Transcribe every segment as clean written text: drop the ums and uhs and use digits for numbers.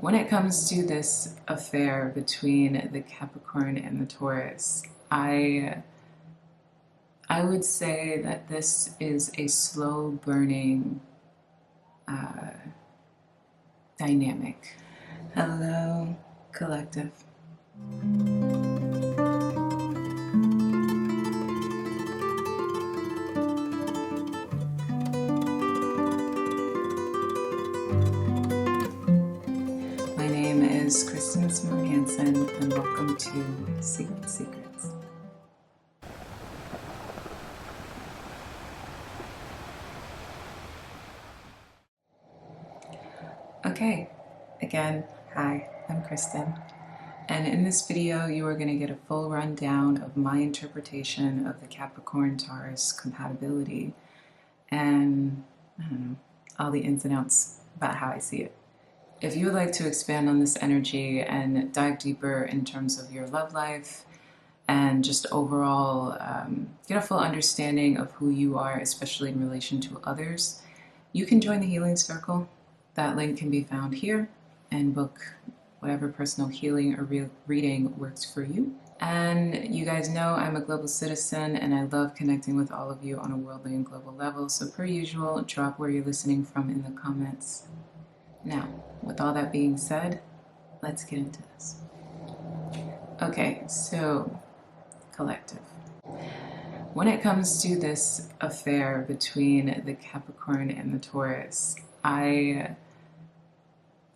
When it comes to this affair between the Capricorn and the Taurus, I would say that this is a slow burning dynamic. Hello, collective. My name is Kristen Simone Hansen, and welcome to SeaGoatsecrets. Okay, again, hi, I'm Kristen, and in this video you are going to get a full rundown of my interpretation of the Capricorn Taurus compatibility and, I don't know, all the ins and outs about how I see it. If you would like to expand on this energy and dive deeper in terms of your love life and just overall get a full understanding of who you are, especially in relation to others, you can join the Healing Circle. That link can be found here, and book whatever personal healing or reading works for you. And you guys know I'm a global citizen and I love connecting with all of you on a worldly and global level. So per usual, drop where you're listening from in the comments. Now, with all that being said, let's get into this. Okay, so collective. When it comes to this affair between the Capricorn and the Taurus, I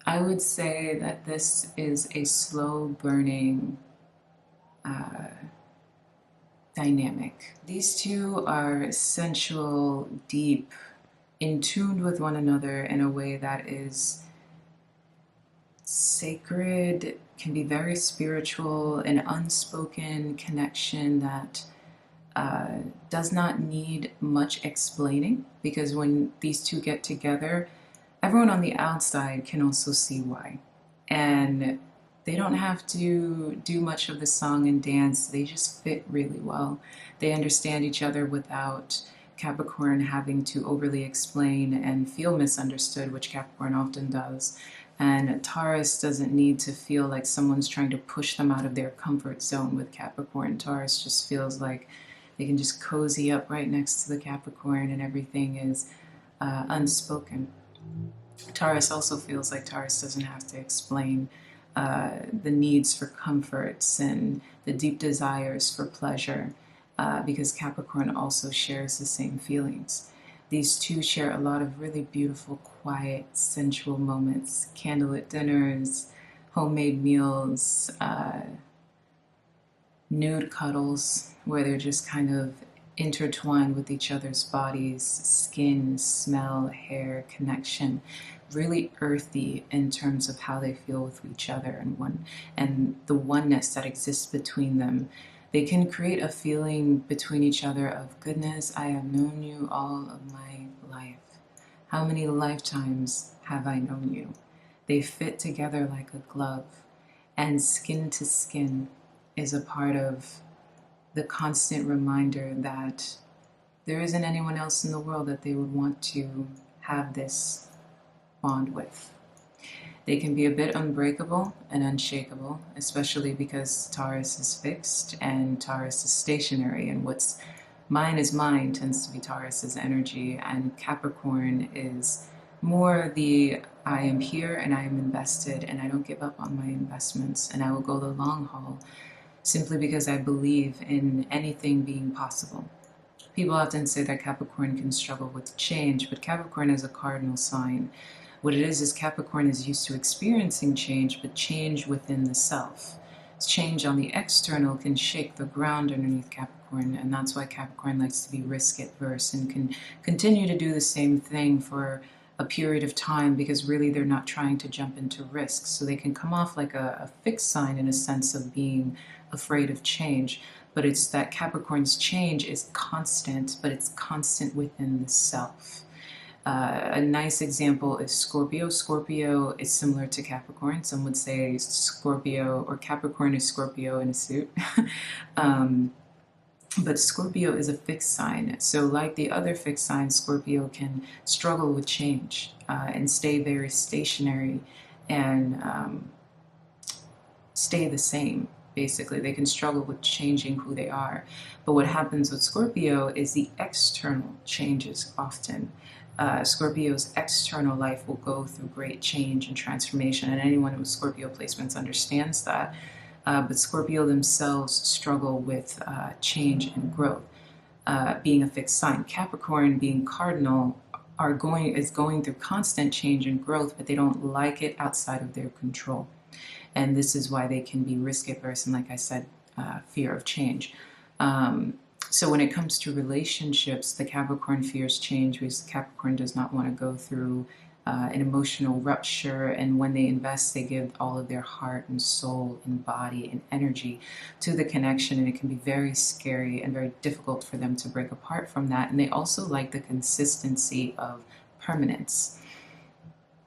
would say that this is a slow burning dynamic. These two are sensual, deep, in tune with one another in a way that is sacred, can be very spiritual, an unspoken connection that does not need much explaining, because when these two get together, everyone on the outside can also see why. And they don't have to do much of the song and dance, they just fit really well. They understand each other without Capricorn having to overly explain and feel misunderstood, which Capricorn often does. And Taurus doesn't need to feel like someone's trying to push them out of their comfort zone with Capricorn. Taurus just feels like they can just cozy up right next to the Capricorn and everything is unspoken. Taurus also feels like Taurus doesn't have to explain the needs for comforts and the deep desires for pleasure, because Capricorn also shares the same feelings. These two share a lot of really beautiful, quiet, sensual moments, candlelit dinners, homemade meals, nude cuddles, where they're just kind of intertwined with each other's bodies, skin, smell, hair, connection, really earthy in terms of how they feel with each other and the oneness that exists between them. They can create a feeling between each other of, goodness, I have known you all of my life. How many lifetimes have I known you? They fit together like a glove, and skin to skin is a part of the constant reminder that there isn't anyone else in the world that they would want to have this bond with. They can be a bit unbreakable and unshakable, especially because Taurus is fixed and Taurus is stationary, and what's mine is mine tends to be Taurus's energy, and Capricorn is more the I am here and I am invested and I don't give up on my investments and I will go the long haul, simply because I believe in anything being possible. People often say that Capricorn can struggle with change, but Capricorn is a cardinal sign. What it is Capricorn is used to experiencing change, but change within the self. Change on the external can shake the ground underneath Capricorn, and that's why Capricorn likes to be risk-averse and can continue to do the same thing for a period of time, because really they're not trying to jump into risks. So they can come off like a fixed sign in a sense of being afraid of change, but it's that Capricorn's change is constant, but it's constant within the self. A nice example is Scorpio. Scorpio is similar to Capricorn. Some would say Scorpio or Capricorn is Scorpio in a suit. But Scorpio is a fixed sign. So like the other fixed signs, Scorpio can struggle with change and stay very stationary and stay the same. Basically, they can struggle with changing who they are. But what happens with Scorpio is the external changes often. Scorpio's external life will go through great change and transformation, and anyone with Scorpio placements understands that. But Scorpio themselves struggle with change and growth. Being a fixed sign, Capricorn being cardinal is going through constant change and growth, but they don't like it outside of their control. And this is why they can be risk averse and, like I said, fear of change. So when it comes to relationships, the Capricorn fears change because the Capricorn does not want to go through an emotional rupture, and when they invest, they give all of their heart and soul and body and energy to the connection, and it can be very scary and very difficult for them to break apart from that. And they also like the consistency of permanence.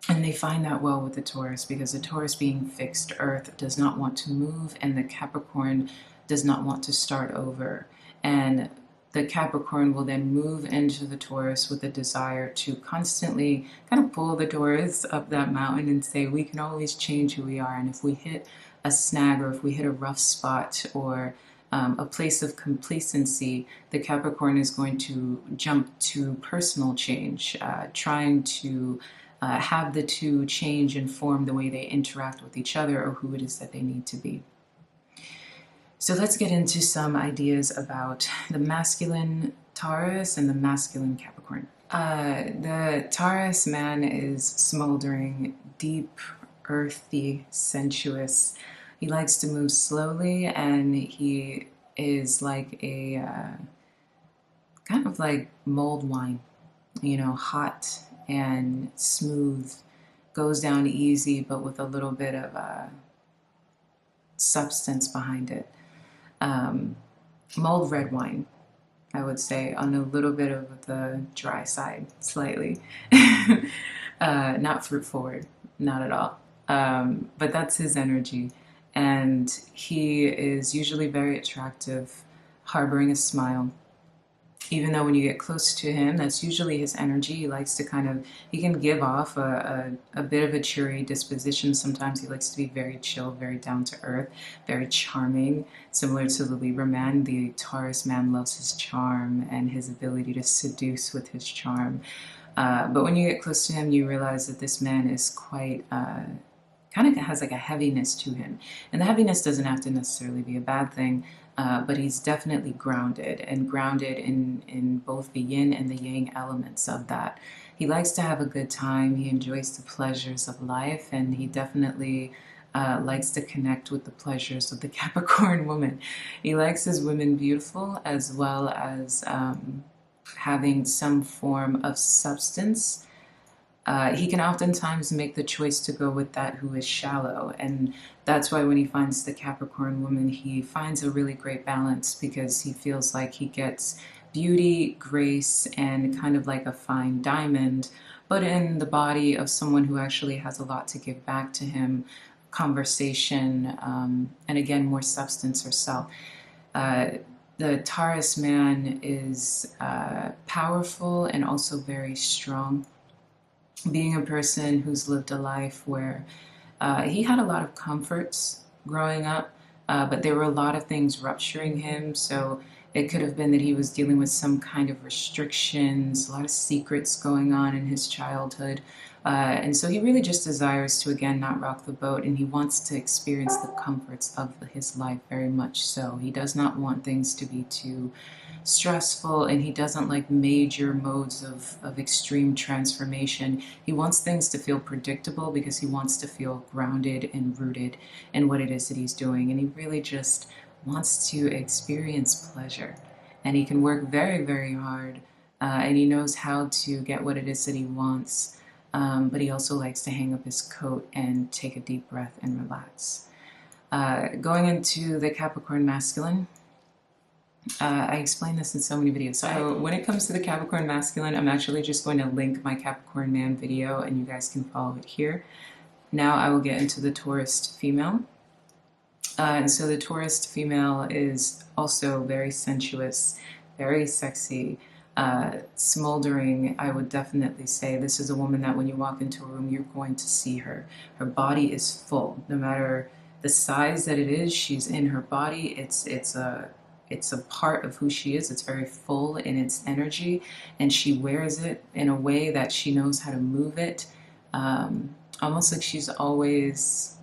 And they find that well with the Taurus, because the Taurus, being fixed earth, does not want to move, and the Capricorn does not want to start over. And the Capricorn will then move into the Taurus with a desire to constantly kind of pull the Taurus up that mountain and say, we can always change who we are. And if we hit a snag, or if we hit a rough spot, or a place of complacency, the Capricorn is going to jump to personal change, trying to have the two change and form the way they interact with each other, or who it is that they need to be. So let's get into some ideas about the masculine Taurus and the masculine Capricorn. The Taurus man is smoldering, deep, earthy, sensuous. He likes to move slowly, and he is like a kind of like mulled wine, hot and smooth, goes down easy, but with a little bit of substance behind it. Mulled red wine, I would say, on a little bit of the dry side, slightly. Not fruit forward, not at all. But that's his energy. And he is usually very attractive, harboring a smile. Even though when you get close to him, that's usually his energy. He likes to he can give off a bit of a cheery disposition. Sometimes he likes to be very chill, very down to earth, very charming. Similar to the Libra man, the Taurus man loves his charm and his ability to seduce with his charm. But when you get close to him, you realize that this man is quite kind of has like a heaviness to him. And the heaviness doesn't have to necessarily be a bad thing, but he's definitely grounded, and grounded in both the yin and the yang elements of that. He likes to have a good time. He enjoys the pleasures of life, and he definitely likes to connect with the pleasures of the Capricorn woman. He likes his women beautiful, as well as having some form of substance. He can oftentimes make the choice to go with that who is shallow, and that's why when he finds the Capricorn woman, he finds a really great balance, because he feels like he gets beauty, grace, and kind of like a fine diamond, but in the body of someone who actually has a lot to give back to him, conversation, and again, more substance herself. The Taurus man is powerful and also very strong. Being a person who's lived a life where he had a lot of comforts growing up, but there were a lot of things rupturing him. So it could have been that he was dealing with some kind of restrictions, a lot of secrets going on in his childhood. And so he really just desires to, again, not rock the boat, and he wants to experience the comforts of his life very much so. He does not want things to be too stressful, and he doesn't like major modes of extreme transformation. He wants things to feel predictable, because he wants to feel grounded and rooted in what it is that he's doing, and he really just wants to experience pleasure. And he can work very, very hard, and he knows how to get what it is that he wants, but he also likes to hang up his coat and take a deep breath and relax. Going into the Capricorn masculine, I explained this in so many videos. So when it comes to the Capricorn masculine, I'm actually just going to link my Capricorn man video, and you guys can follow it here. Now I will get into the Taurus female. And so the Taurus female is also very sensuous, very sexy, smoldering, I would definitely say this is a woman that when you walk into a room, you're going to see her. Her body is full, no matter the size that it is. She's in her body. It's a part of who she is. It's very full in its energy, and she wears it in a way that she knows how to move it. Almost like she's always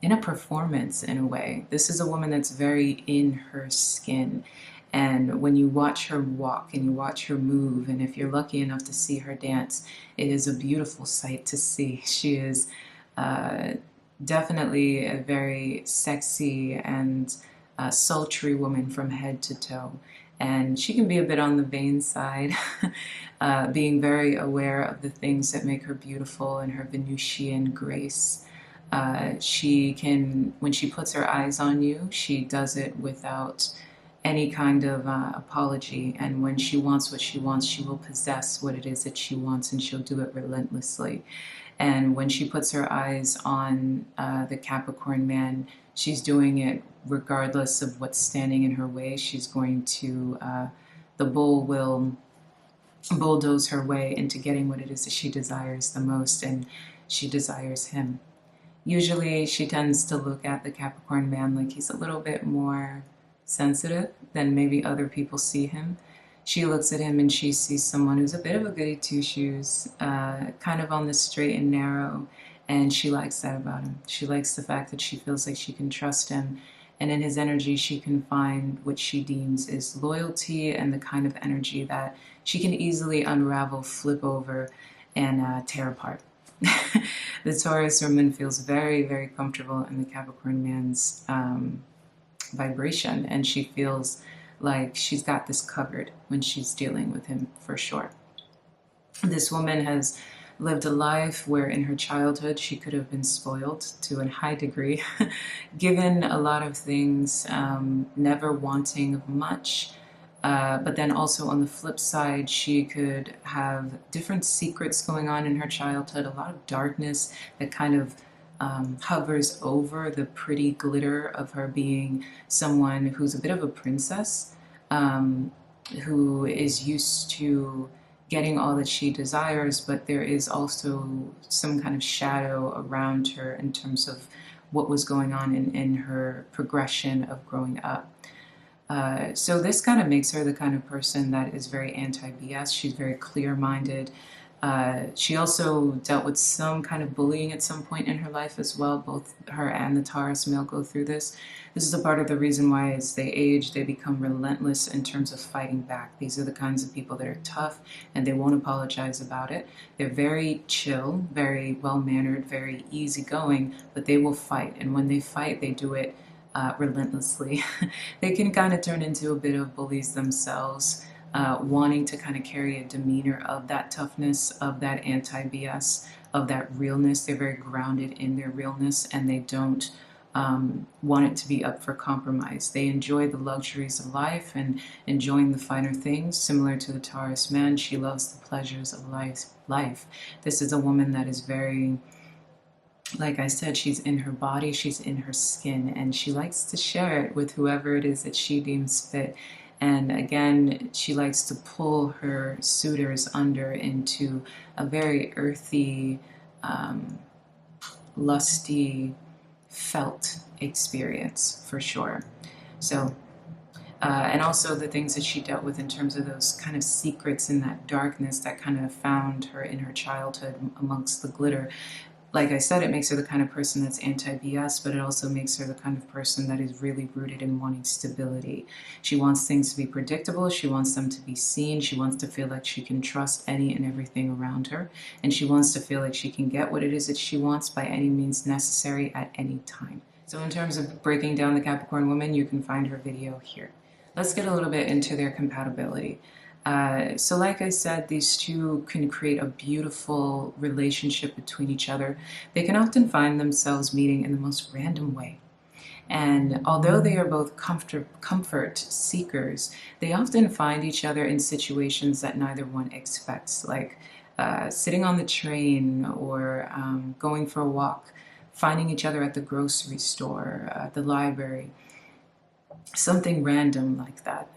in a performance in a way. This is a woman that's very in her skin. And when you watch her walk and you watch her move, and if you're lucky enough to see her dance, it is a beautiful sight to see. She is uh, definitely a very sexy and sultry woman from head to toe. And she can be a bit on the vain side, being very aware of the things that make her beautiful and her Venusian grace. She can, when she puts her eyes on you, she does it without any kind of apology. And when she wants what she wants, she will possess what it is that she wants, and she'll do it relentlessly. And when she puts her eyes on the Capricorn man, she's doing it regardless of what's standing in her way. She's going to, the bull will bulldoze her way into getting what it is that she desires the most, and she desires him. Usually she tends to look at the Capricorn man like he's a little bit more sensitive than maybe other people see him. She looks at him and she sees someone who's a bit of a goody two-shoes, kind of on the straight and narrow, and she likes that about him. She likes the fact that she feels like she can trust him, and in his energy she can find what she deems is loyalty and the kind of energy that she can easily unravel, flip over, and tear apart. The Taurus woman feels very, very comfortable in the Capricorn man's vibration, and she feels like she's got this covered when she's dealing with him, for sure. This woman has lived a life where in her childhood she could have been spoiled to a high degree, given a lot of things, never wanting much. But then also on the flip side, she could have different secrets going on in her childhood, a lot of darkness that kind of hovers over the pretty glitter of her being someone who's a bit of a princess, who is used to getting all that she desires, but there is also some kind of shadow around her in terms of what was going on in her progression of growing up. So this kind of makes her the kind of person that is very anti-BS. She's very clear-minded. She also dealt with some kind of bullying at some point in her life as well. Both her and the Taurus male go through this. This is a part of the reason why as they age, they become relentless in terms of fighting back. These are the kinds of people that are tough and they won't apologize about it. They're very chill, very well-mannered, very easygoing, but they will fight. And when they fight, they do it relentlessly. They can kind of turn into a bit of bullies themselves, wanting to kind of carry a demeanor of that toughness, of that anti-BS, of that realness. They're very grounded in their realness, and they don't want it to be up for compromise. They enjoy the luxuries of life and enjoying the finer things. Similar to the Taurus man, she loves the pleasures of life. This is a woman that is very, like I said, she's in her body, she's in her skin, and she likes to share it with whoever it is that she deems fit. And again, she likes to pull her suitors under into a very earthy, lusty, felt experience, for sure. So, and also the things that she dealt with in terms of those kind of secrets in that darkness that kind of found her in her childhood amongst the glitter. Like I said, it makes her the kind of person that's anti-BS, but it also makes her the kind of person that is really rooted in wanting stability. She wants things to be predictable. She wants them to be seen. She wants to feel like she can trust any and everything around her. And she wants to feel like she can get what it is that she wants by any means necessary at any time. So in terms of breaking down the Capricorn woman, you can find her video here. Let's get a little bit into their compatibility. So like I said, these two can create a beautiful relationship between each other. They can often find themselves meeting in the most random way. And although they are both comfort seekers, they often find each other in situations that neither one expects, like sitting on the train or going for a walk, finding each other at the grocery store, the library. something random like that.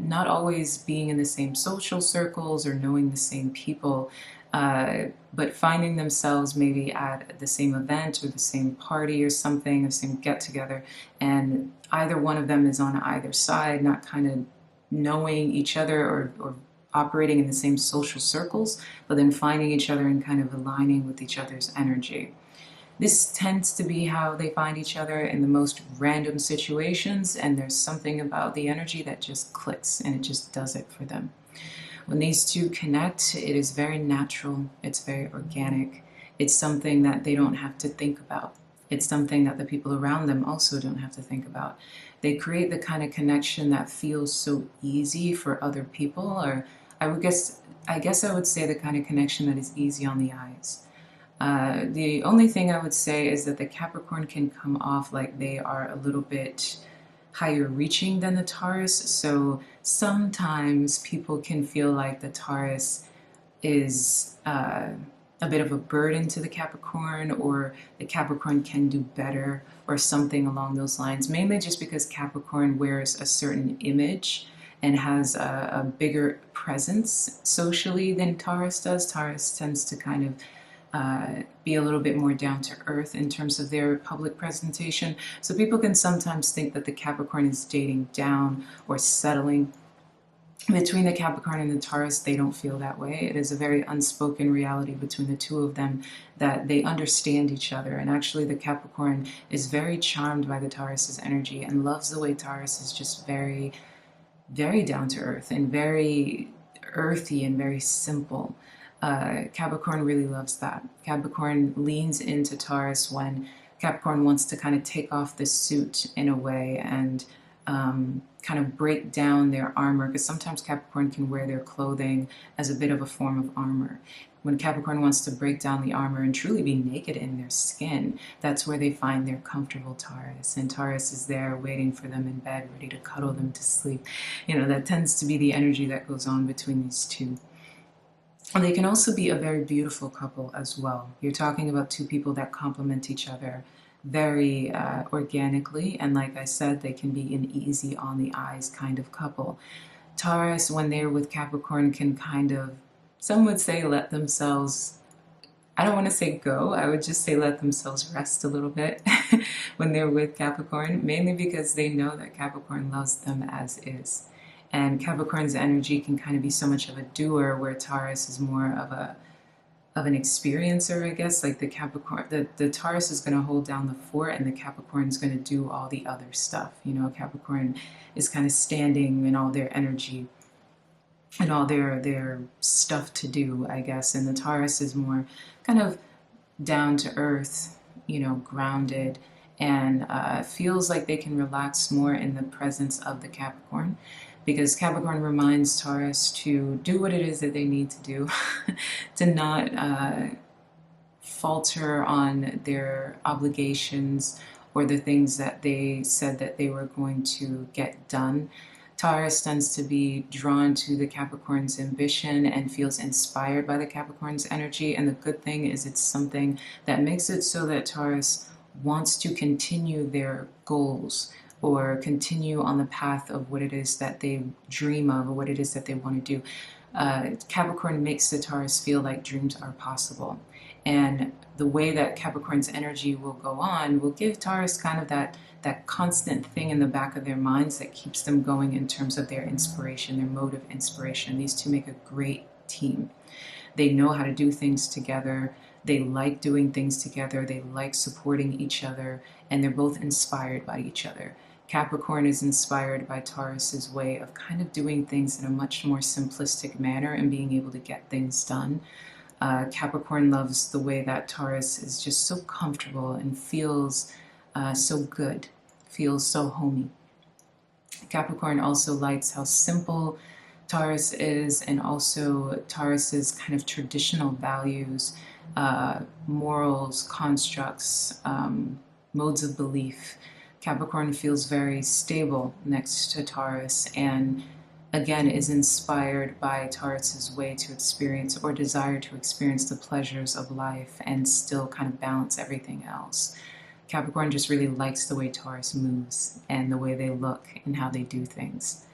Not always being in the same social circles or knowing the same people, but finding themselves maybe at the same event or the same party or something, the same get together, and either one of them is on either side, not kind of knowing each other or operating in the same social circles, but then finding each other and kind of aligning with each other's energy. This tends to be how they find each other in the most random situations, and there's something about the energy that just clicks and it just does it for them. When these two connect, it is very natural, it's very organic, it's something that they don't have to think about. It's something that the people around them also don't have to think about. They create the kind of connection that feels so easy for other people, or I guess I would say the kind of connection that is easy on the eyes. The only thing I would say is that the Capricorn can come off like they are a little bit higher reaching than the Taurus. So sometimes people can feel like the Taurus is a bit of a burden to the Capricorn, or the Capricorn can do better, or something along those lines. Mainly just because Capricorn wears a certain image and has a bigger presence socially than Taurus does. Taurus tends to kind of be a little bit more down to earth in terms of their public presentation. So people can sometimes think that the Capricorn is dating down or settling. Between the Capricorn and the Taurus, they don't feel that way. It is a very unspoken reality between the two of them that they understand each other. And actually, the Capricorn is very charmed by the Taurus's energy and loves the way Taurus is just very, very down to earth and very earthy and very simple. Capricorn really loves that. Capricorn leans into Taurus when Capricorn wants to kind of take off the suit in a way and kind of break down their armor, because sometimes Capricorn can wear their clothing as a bit of a form of armor. When Capricorn wants to break down the armor and truly be naked in their skin, that's where they find their comfortable Taurus. And Taurus is there waiting for them in bed, ready to cuddle them to sleep. You know, that tends to be the energy that goes on between these two. And they can also be a very beautiful couple as well. You're talking about two people that complement each other very organically. And like I said, they can be an easy on the eyes kind of couple. Taurus, when they're with Capricorn, can kind of, some would say, let themselves, I don't want to say go, I would just say let themselves rest a little bit when they're with Capricorn, mainly because they know that Capricorn loves them as is. And Capricorn's energy can kind of be so much of a doer, where Taurus is more of an experiencer, I guess. Like the Capricorn, the Taurus is going to hold down the fort, and the Capricorn is going to do all the other stuff. You know, Capricorn is kind of standing in all their energy and all their stuff to do, I guess. And the Taurus is more kind of down to earth, you know, grounded, and feels like they can relax more in the presence of the Capricorn, because Capricorn reminds Taurus to do what it is that they need to do, to not falter on their obligations or the things that they said that they were going to get done. Taurus tends to be drawn to the Capricorn's ambition and feels inspired by the Capricorn's energy. And the good thing is it's something that makes it so that Taurus wants to continue their goals or continue on the path of what it is that they dream of or what it is that they want to do. Capricorn makes the Taurus feel like dreams are possible. And the way that Capricorn's energy will go on will give Taurus kind of that constant thing in the back of their minds that keeps them going in terms of their inspiration, their mode of inspiration. These two make a great team. They know how to do things together. They like doing things together. They like supporting each other, and they're both inspired by each other. Capricorn is inspired by Taurus's way of kind of doing things in a much more simplistic manner and being able to get things done. Capricorn loves the way that Taurus is just so comfortable and feels so good, feels so homey. Capricorn also likes how simple Taurus is, and also Taurus's kind of traditional values, morals, constructs, modes of belief. Capricorn feels very stable next to Taurus, and again is inspired by Taurus's way to experience or desire to experience the pleasures of life and still kind of balance everything else. Capricorn just really likes the way Taurus moves and the way they look and how they do things.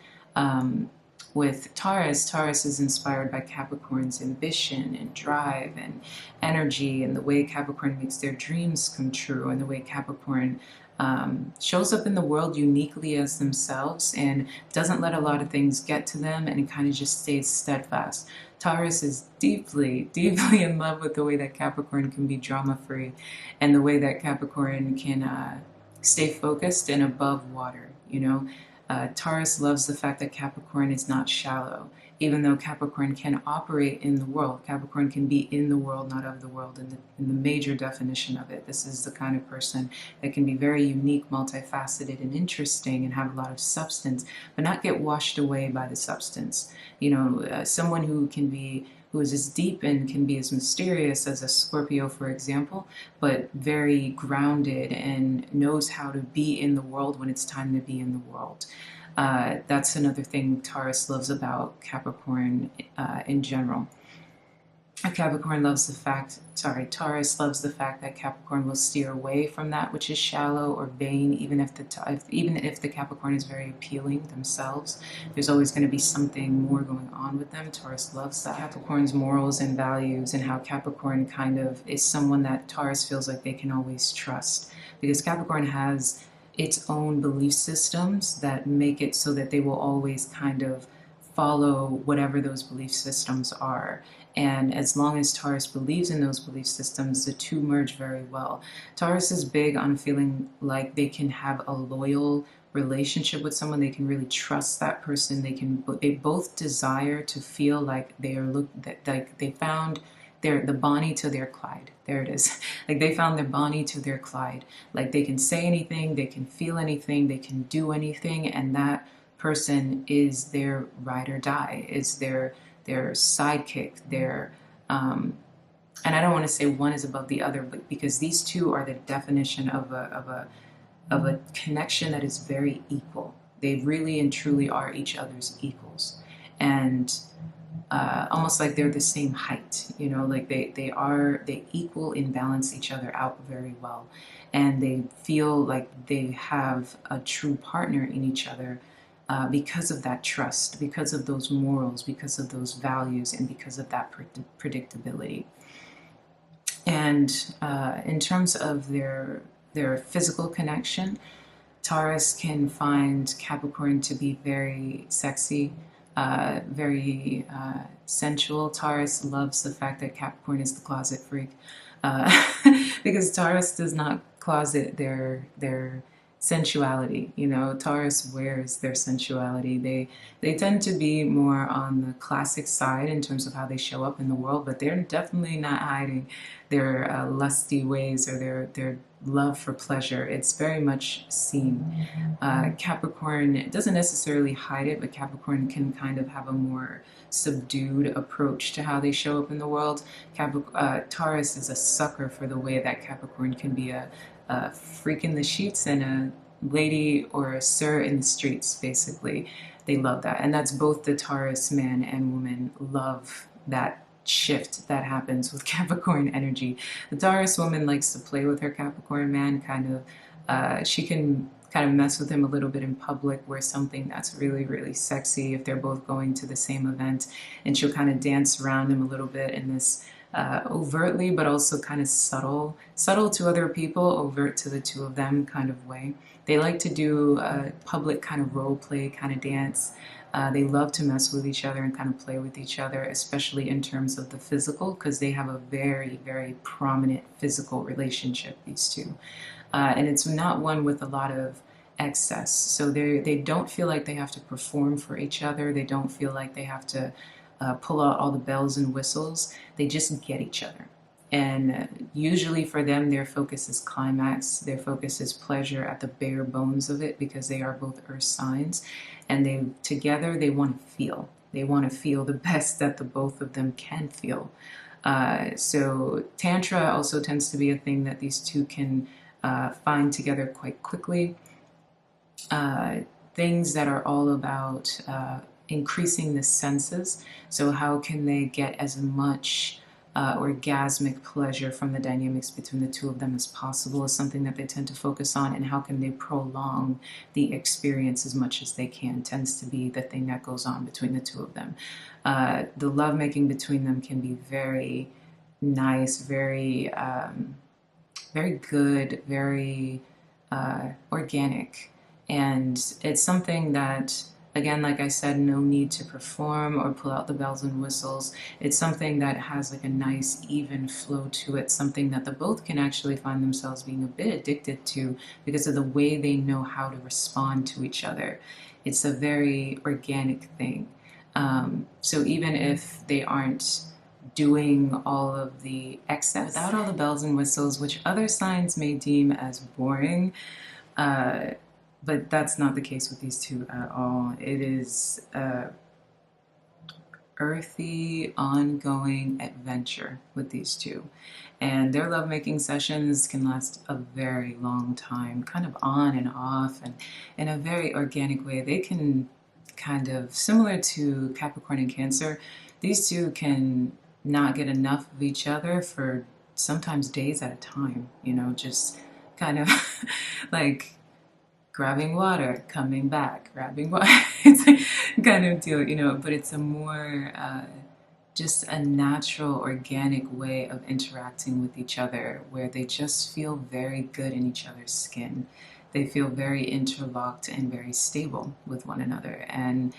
With Taurus, Taurus is inspired by Capricorn's ambition and drive and energy, and the way Capricorn makes their dreams come true, and the way Capricorn shows up in the world uniquely as themselves and doesn't let a lot of things get to them, and it kind of just stays steadfast. Taurus is deeply, deeply in love with the way that Capricorn can be drama-free and the way that Capricorn can stay focused and above water, you know? Taurus loves the fact that Capricorn is not shallow, even though Capricorn can operate in the world. Capricorn can be in the world, not of the world, in the major definition of it. This is the kind of person that can be very unique, multifaceted, and interesting, and have a lot of substance, but not get washed away by the substance. You know, someone who is as deep and can be as mysterious as a Scorpio, for example, but very grounded and knows how to be in the world when it's time to be in the world. That's another thing Taurus loves about Capricorn in general. Taurus loves the fact that Capricorn will steer away from that which is shallow or vain, even if the Capricorn is very appealing themselves. There's always going to be something more going on with them. Taurus loves that. Capricorn's morals and values, and how Capricorn kind of is someone that Taurus feels like they can always trust, because Capricorn has its own belief systems that make it so that they will always kind of follow whatever those belief systems are. And as long as Taurus believes in those belief systems, the two merge very well. Taurus is big on feeling like they can have a loyal relationship with someone. They can really trust that person. They both desire to feel like they found the Bonnie to their Clyde. There it is. Like they found their Bonnie to their Clyde. Like they can say anything, they can feel anything, they can do anything, and that person is their ride or die, is their sidekick, and I don't want to say one is above the other, but because these two are the definition of a connection that is very equal. They really and truly are each other's equals, and almost like they're the same height, you know, like they equal and balance each other out very well, and they feel like they have a true partner in each other. Because of that trust, because of those morals, because of those values, and because of that predictability. And in terms of their physical connection, Taurus can find Capricorn to be very sexy, very sensual. Taurus loves the fact that Capricorn is the closet freak, because Taurus does not closet their sensuality. You know, Taurus wears their sensuality. They tend to be more on the classic side in terms of how they show up in the world, but they're definitely not hiding their lusty ways or their love for pleasure. It's very much seen. Capricorn doesn't necessarily hide it, but Capricorn can kind of have a more subdued approach to how they show up in the world. Taurus is a sucker for the way that Capricorn can be a freak in the sheets and a lady or a sir in the streets, basically. They love that. And that's both the Taurus man and woman love that shift that happens with Capricorn energy. The Taurus woman likes to play with her Capricorn man, she can kind of mess with him a little bit in public, wear something that's really, really sexy if they're both going to the same event, and she'll kind of dance around him a little bit in this overtly, but also kind of subtle to other people, overt to the two of them kind of way. They like to do a public kind of role play kind of dance. They love to mess with each other and kind of play with each other, especially in terms of the physical, because they have a very, very prominent physical relationship, these two. And it's not one with a lot of excess. So they don't feel like they have to perform for each other. They don't feel like they have to pull out all the bells and whistles. They just get each other. And usually for them, their focus is climax. Their focus is pleasure at the bare bones of it, because they are both earth signs. And together they want to feel. They want to feel the best that the both of them can feel. So Tantra also tends to be a thing that these two can find together quite quickly. Things that are all about increasing the senses. So how can they get as much orgasmic pleasure from the dynamics between the two of them as possible is something that they tend to focus on, and how can they prolong the experience as much as they can tends to be the thing that goes on between the two of them. The lovemaking between them can be very nice, very good, very organic. And it's something that, again, like I said, no need to perform or pull out the bells and whistles. It's something that has like a nice, even flow to it, something that the both can actually find themselves being a bit addicted to because of the way they know how to respond to each other. It's a very organic thing. So even if they aren't doing all of the excess, without all the bells and whistles, which other signs may deem as boring, but that's not the case with these two at all. It is earthy, ongoing adventure with these two. And their lovemaking sessions can last a very long time, kind of on and off, and in a very organic way. They can kind of, similar to Capricorn and Cancer, these two can not get enough of each other for sometimes days at a time, you know, just kind of like grabbing water, coming back, grabbing water. It's like kind of deal, you know, but it's a more just a natural, organic way of interacting with each other where they just feel very good in each other's skin. They feel very interlocked and very stable with one another, and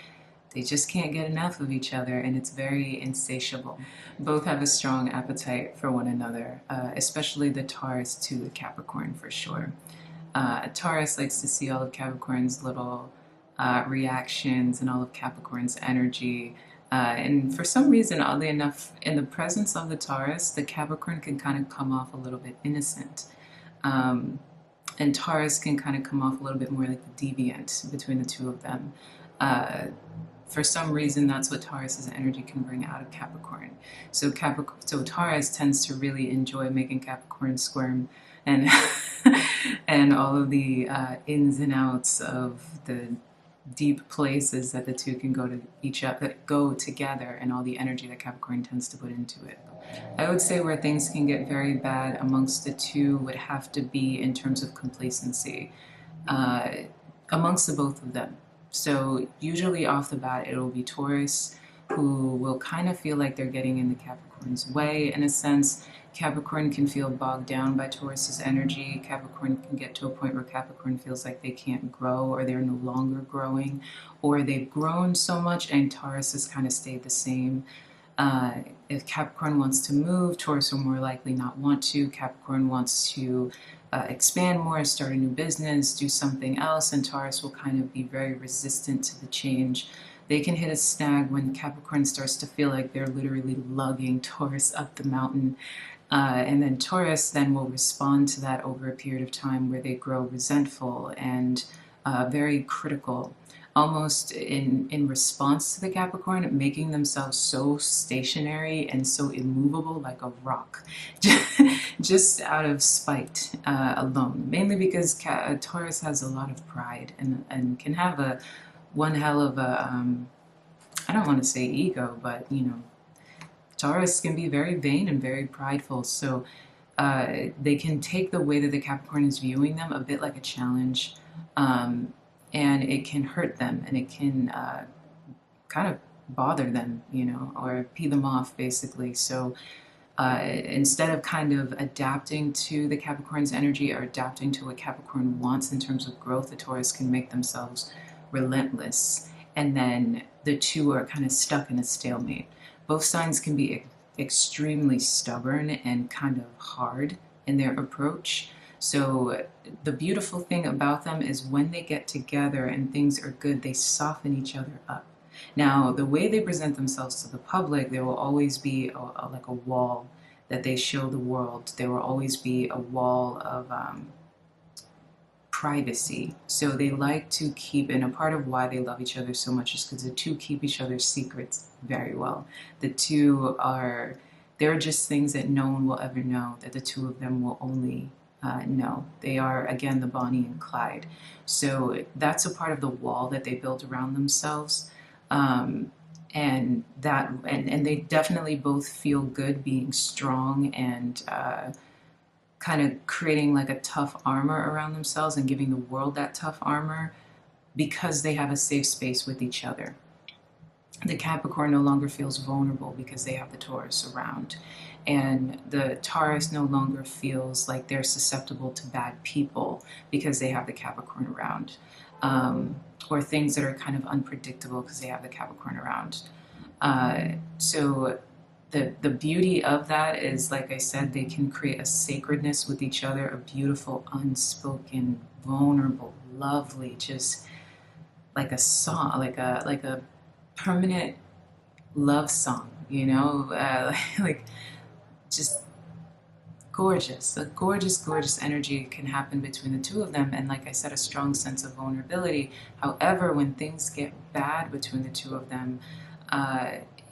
they just can't get enough of each other, and it's very insatiable. Both have a strong appetite for one another, especially the Taurus to the Capricorn for sure. Taurus likes to see all of Capricorn's little reactions and all of Capricorn's energy. And for some reason, oddly enough, in the presence of the Taurus, the Capricorn can kind of come off a little bit innocent. And Taurus can kind of come off a little bit more like the deviant between the two of them. For some reason, that's what Taurus's energy can bring out of Capricorn. So Taurus tends to really enjoy making Capricorn squirm, and and all of the ins and outs of the deep places that the two can go to each other, go together, and all the energy that Capricorn tends to put into it. I would say where things can get very bad amongst the two would have to be in terms of complacency amongst the both of them. So usually off the bat, it'll be Taurus who will kind of feel like they're getting in the Capricorn's way in a sense. Capricorn can feel bogged down by Taurus's energy. Capricorn can get to a point where Capricorn feels like they can't grow, or they're no longer growing, or they've grown so much and Taurus has kind of stayed the same. If Capricorn wants to move, Taurus will more likely not want to. Capricorn wants to expand more, start a new business, do something else, and Taurus will kind of be very resistant to the change. They can hit a snag when Capricorn starts to feel like they're literally lugging Taurus up the mountain. And then Taurus then will respond to that over a period of time where they grow resentful and very critical, almost in response to the Capricorn, making themselves so stationary and so immovable like a rock, just out of spite alone. Mainly because Taurus has a lot of pride and can have one hell of a, I don't want to say ego, but you know, Taurus can be very vain and very prideful, so they can take the way that the Capricorn is viewing them a bit like a challenge, and it can hurt them, and it can kind of bother them, you know, or pee them off, basically. So instead of kind of adapting to the Capricorn's energy or adapting to what Capricorn wants in terms of growth, the Taurus can make themselves relentless, and then the two are kind of stuck in a stalemate. Both signs can be extremely stubborn and kind of hard in their approach. So the beautiful thing about them is when they get together and things are good, they soften each other up. Now, the way they present themselves to the public, there will always be like a wall that they show the world. There will always be a wall of privacy. So they like to keep, and a part of why they love each other so much is because the two keep each other's secrets very well. The two are, they're just things that no one will ever know, that the two of them will only know. They are, again, the Bonnie and Clyde. So that's a part of the wall that they built around themselves. And they definitely both feel good being strong and kind of creating like a tough armor around themselves and giving the world that tough armor because they have a safe space with each other. The Capricorn no longer feels vulnerable because they have the Taurus around. And the Taurus no longer feels like they're susceptible to bad people because they have the Capricorn around. Or things that are kind of unpredictable because they have the Capricorn around. So the beauty of that is, like I said, they can create a sacredness with each other, a beautiful, unspoken, vulnerable, lovely, just like a song, like a permanent love song, you know, like just gorgeous. A gorgeous, gorgeous energy can happen between the two of them, and like I said, a strong sense of vulnerability. However, when things get bad between the two of them,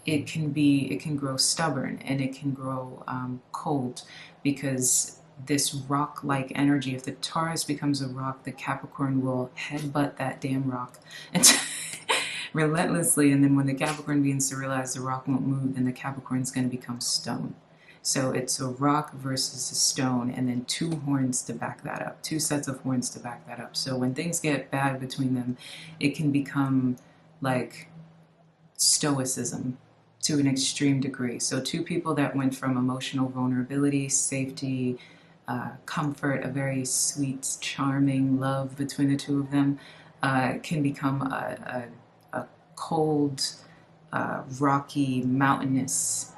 it can grow stubborn and it can grow cold, because this rock-like energy, if the Taurus becomes a rock, the Capricorn will headbutt that damn rock and relentlessly, and then when the Capricorn begins to realize the rock won't move, then the Capricorn is going to become stone. So it's a rock versus a stone, and then two horns to back that up, two sets of horns to back that up. So when things get bad between them, it can become like stoicism to an extreme degree. So two people that went from emotional vulnerability, safety, comfort, a very sweet, charming love between the two of them, can become a cold, rocky, mountainous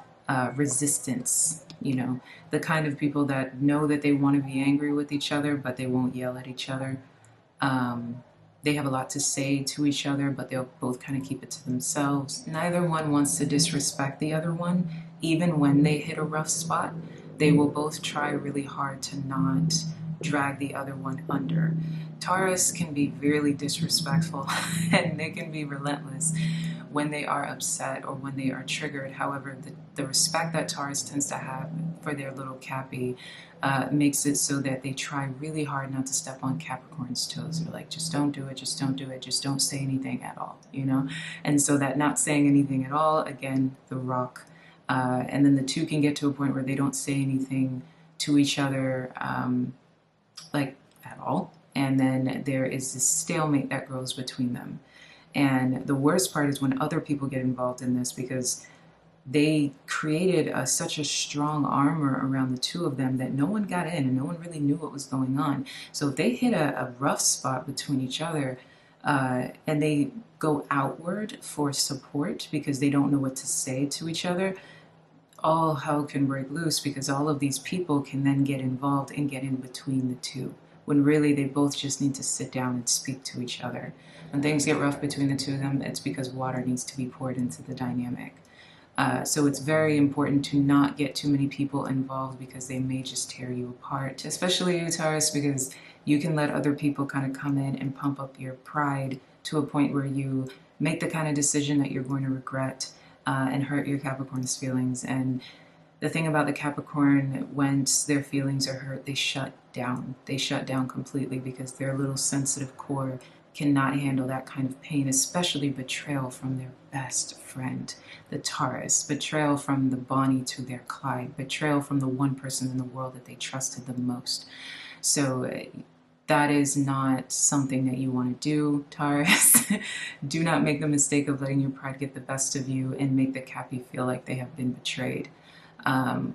resistance. You know, the kind of people that know that they want to be angry with each other, but they won't yell at each other. They have a lot to say to each other, but they'll both kind of keep it to themselves. Neither one wants to disrespect the other one, even when they hit a rough spot. They will both try really hard to not drag the other one under. Taurus can be really disrespectful and they can be relentless when they are upset or when they are triggered. However, the respect that Taurus tends to have for their little Cappy makes it so that they try really hard not to step on Capricorn's toes. They're like, just don't do it, just don't do it, just don't say anything at all, you know? And so that not saying anything at all, again, the rock. And then the two can get to a point where they don't say anything to each other, like at all. And then there is this stalemate that grows between them. And the worst part is when other people get involved in this, because they created such a strong armor around the two of them that no one got in and no one really knew what was going on. So if they hit a rough spot between each other, and they go outward for support because they don't know what to say to each other, all hell can break loose, because all of these people can then get involved and get in between the two, when really they both just need to sit down and speak to each other. When things get rough between the two of them, it's because water needs to be poured into the dynamic. So it's very important to not get too many people involved, because they may just tear you apart, especially you, Taurus, because you can let other people kind of come in and pump up your pride to a point where you make the kind of decision that you're going to regret and hurt your Capricorn's feelings. And the thing about the Capricorn, once their feelings are hurt, they shut down. They shut down completely, because their little sensitive core cannot handle that kind of pain, especially betrayal from their best friend, the Taurus, betrayal from the Bonnie to their Clyde, betrayal from the one person in the world that they trusted the most. So that is not something that you want to do, Taurus. Do not make the mistake of letting your pride get the best of you and make the Cappy feel like they have been betrayed.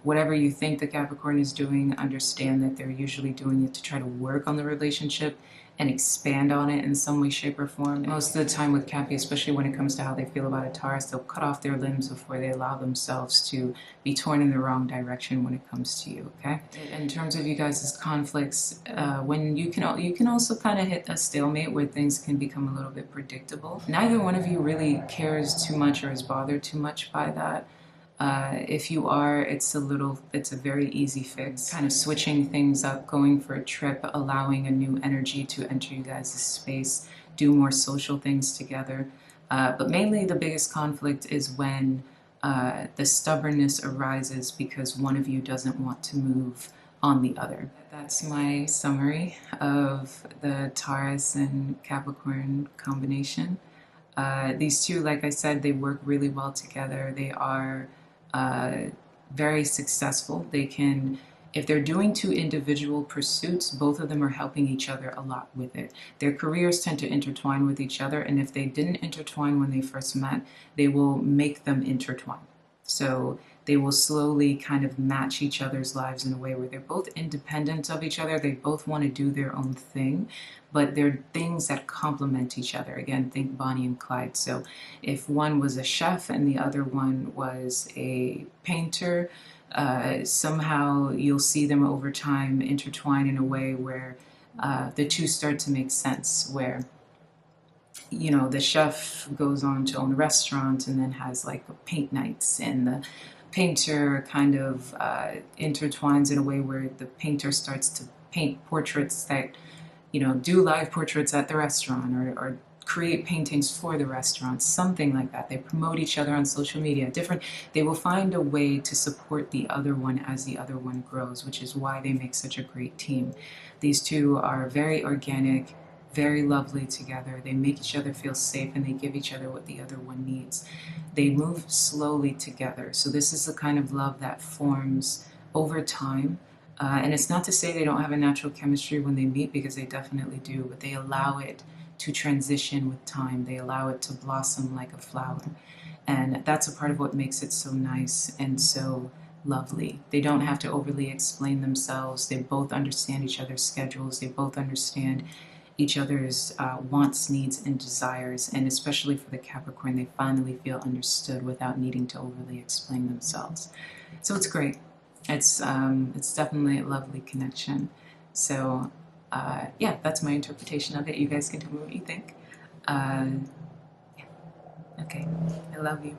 Whatever you think the Capricorn is doing, understand that they're usually doing it to try to work on the relationship and expand on it in some way, shape, or form. Most of the time with Cappy, especially when it comes to how they feel about a Taurus, they'll cut off their limbs before they allow themselves to be torn in the wrong direction when it comes to you, okay? In terms of you guys' conflicts, when you can also kind of hit a stalemate where things can become a little bit predictable. Neither one of you really cares too much or is bothered too much by that. If you are, it's a very easy fix. Kind of switching things up, going for a trip, allowing a new energy to enter you guys' space, do more social things together. But mainly the biggest conflict is when the stubbornness arises because one of you doesn't want to move on the other. That's my summary of the Taurus and Capricorn combination. These two, like I said, they work really well together. They are very successful. They can, if they're doing two individual pursuits, both of them are helping each other a lot with it. Their careers tend to intertwine with each other, and if they didn't intertwine when they first met, they will make them intertwine. So they will slowly kind of match each other's lives in a way where they're both independent of each other. They both want to do their own thing, but they're things that complement each other. Again, think Bonnie and Clyde. So if one was a chef and the other one was a painter, somehow you'll see them over time intertwine in a way where the two start to make sense, where the chef goes on to own a restaurant and then has like paint nights, and the painter kind of intertwines in a way where the painter starts to paint portraits that, do live portraits at the restaurant, or create paintings for the restaurant, something like that. They promote each other on social media. They will find a way to support the other one as the other one grows, which is why they make such a great team. These two are very organic, very lovely together. They make each other feel safe, and they give each other what the other one needs. They move slowly together. So this is the kind of love that forms over time. And it's not to say they don't have a natural chemistry when they meet, because they definitely do, but they allow it to transition with time. They allow it to blossom like a flower. And that's a part of what makes it so nice and so lovely. They don't have to overly explain themselves. They both understand each other's schedules. They both understand each other's wants, needs, and desires. And especially for the Capricorn, they finally feel understood without needing to overly explain themselves. So it's great. It's definitely a lovely connection. So yeah, that's my interpretation of it. You guys can tell me what you think. Yeah. Okay, I love you.